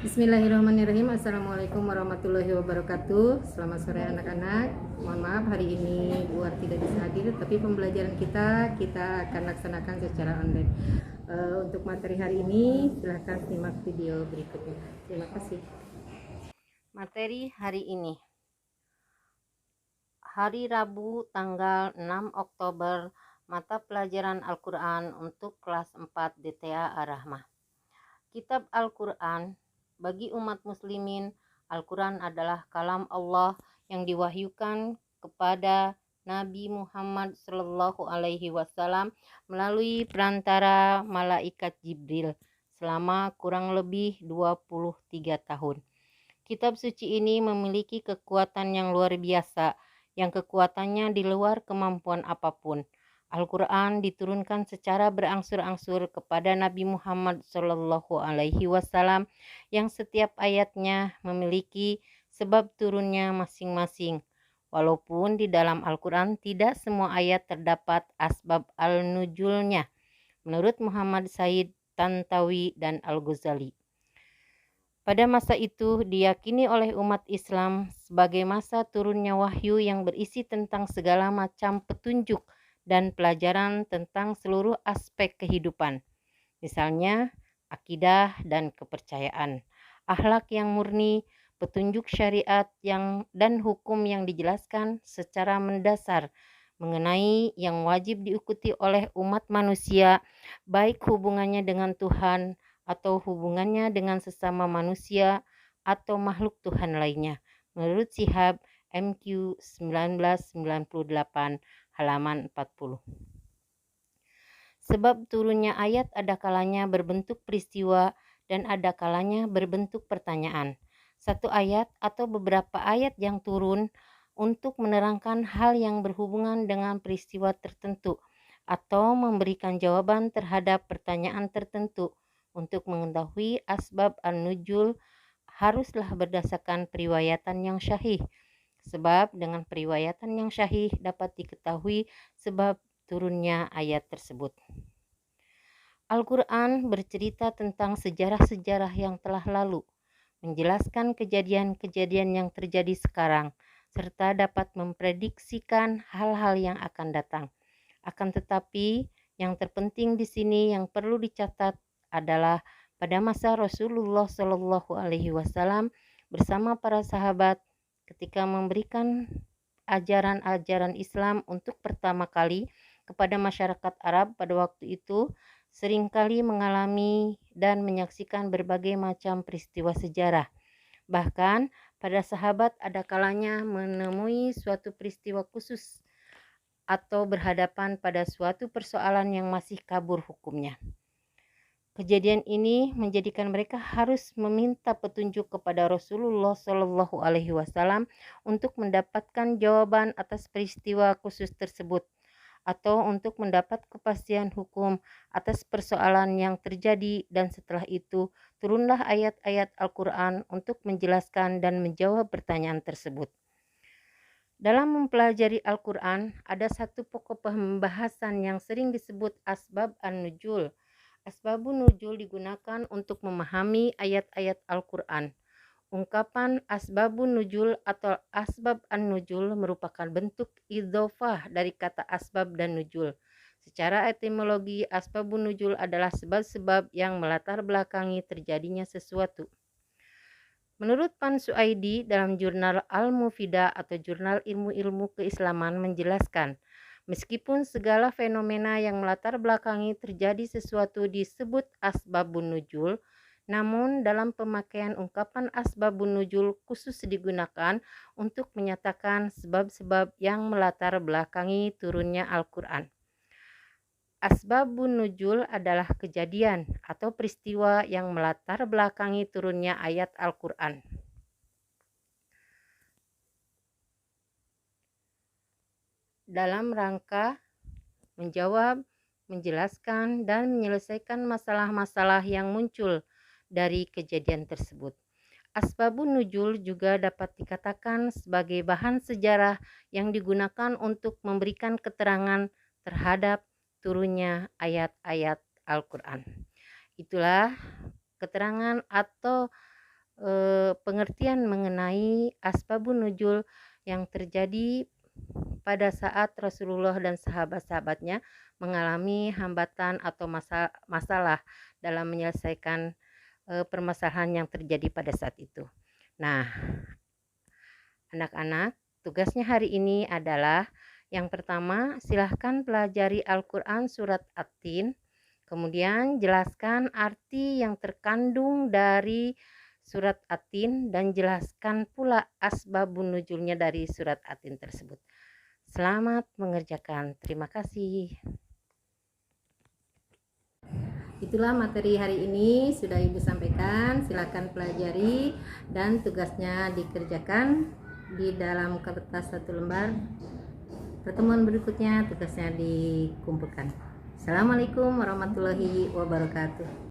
Bismillahirrahmanirrahim. Assalamualaikum warahmatullahi wabarakatuh. Selamat sore anak-anak. Mohon maaf hari ini Bu War tidak bisa hadir, tapi pembelajaran kita akan laksanakan secara online. Untuk materi hari ini silahkan simak video berikutnya. Terima kasih. Materi hari ini hari Rabu tanggal 6 Oktober, mata pelajaran Al-Quran untuk kelas 4 DTA Ar-Rahmah. Kitab Al-Quran. Bagi umat muslimin, Al-Quran adalah kalam Allah yang diwahyukan kepada Nabi Muhammad Shallallahu Alaihi Wasallam melalui perantara malaikat Jibril selama kurang lebih 23 tahun. Kitab suci ini memiliki kekuatan yang luar biasa, yang kekuatannya di luar kemampuan apapun. Al-Quran diturunkan secara berangsur-angsur kepada Nabi Muhammad Shallallahu Alaihi Wasallam yang setiap ayatnya memiliki sebab turunnya masing-masing. Walaupun di dalam Al-Quran tidak semua ayat terdapat asbab al-nuzulnya, menurut Muhammad Said Tantawi dan Al-Ghazali. Pada masa itu diyakini oleh umat Islam sebagai masa turunnya wahyu yang berisi tentang segala macam petunjuk dan pelajaran tentang seluruh aspek kehidupan. Misalnya akidah dan kepercayaan, akhlak yang murni, petunjuk syariat dan hukum yang dijelaskan secara mendasar mengenai yang wajib diikuti oleh umat manusia, baik hubungannya dengan Tuhan atau hubungannya dengan sesama manusia atau makhluk Tuhan lainnya. Menurut Shihab MQ 1998 halaman 40. Sebab turunnya ayat ada kalanya berbentuk peristiwa dan ada kalanya berbentuk pertanyaan. Satu ayat atau beberapa ayat yang turun untuk menerangkan hal yang berhubungan dengan peristiwa tertentu atau memberikan jawaban terhadap pertanyaan tertentu. Untuk mengetahui asbab an-nuzul haruslah berdasarkan periwayatan yang syahih. Sebab dengan periwayatan yang syahih dapat diketahui sebab turunnya ayat tersebut. Al-Quran bercerita tentang sejarah-sejarah yang telah lalu, menjelaskan kejadian-kejadian yang terjadi sekarang, serta dapat memprediksikan hal-hal yang akan datang. Akan tetapi, yang terpenting di sini yang perlu dicatat adalah pada masa Rasulullah Shallallahu Alaihi Wasallam bersama para sahabat ketika memberikan ajaran-ajaran Islam untuk pertama kali kepada masyarakat Arab pada waktu itu, seringkali mengalami dan menyaksikan berbagai macam peristiwa sejarah. Bahkan pada sahabat ada kalanya menemui suatu peristiwa khusus atau berhadapan pada suatu persoalan yang masih kabur hukumnya. Kejadian ini menjadikan mereka harus meminta petunjuk kepada Rasulullah Shallallahu Alaihi Wasallam untuk mendapatkan jawaban atas peristiwa khusus tersebut atau untuk mendapat kepastian hukum atas persoalan yang terjadi, dan setelah itu turunlah ayat-ayat Al-Quran untuk menjelaskan dan menjawab pertanyaan tersebut. Dalam mempelajari Al-Quran, ada satu pokok pembahasan yang sering disebut asbab an-nuzul. Asbabun nuzul digunakan untuk memahami ayat-ayat Al-Quran. Ungkapan asbabun nuzul atau asbab an-nuzul merupakan bentuk idhofah dari kata asbab dan nuzul. Secara etimologi, asbabun nuzul adalah sebab-sebab yang melatar belakangi terjadinya sesuatu. Menurut Pan Suaidi dalam jurnal Al-Mufidah atau jurnal ilmu-ilmu keislaman menjelaskan, meskipun segala fenomena yang melatar belakangi terjadi sesuatu disebut asbabun nuzul, namun dalam pemakaian ungkapan asbabun nuzul khusus digunakan untuk menyatakan sebab-sebab yang melatar belakangi turunnya Al-Quran. Asbabun nuzul adalah kejadian atau peristiwa yang melatar belakangi turunnya ayat Al-Quran. Dalam rangka menjawab, menjelaskan, dan menyelesaikan masalah-masalah yang muncul dari kejadian tersebut. Asbabun nuzul juga dapat dikatakan sebagai bahan sejarah yang digunakan untuk memberikan keterangan terhadap turunnya ayat-ayat Al-Quran. Itulah keterangan atau pengertian mengenai asbabun nuzul yang terjadi pada saat Rasulullah dan sahabat-sahabatnya mengalami hambatan atau masalah dalam menyelesaikan permasalahan yang terjadi pada saat itu. Nah, anak-anak, tugasnya hari ini adalah yang pertama, silahkan pelajari Al-Quran surat At-Tin, kemudian jelaskan arti yang terkandung dari surat At-Tin dan jelaskan pula asbabun nuzulnya dari surat At-Tin tersebut. Selamat mengerjakan. Terima kasih. Itulah materi hari ini sudah Ibu sampaikan. Silakan pelajari dan tugasnya dikerjakan di dalam kertas 1 lembar. Pertemuan berikutnya tugasnya dikumpulkan. Assalamualaikum warahmatullahi wabarakatuh.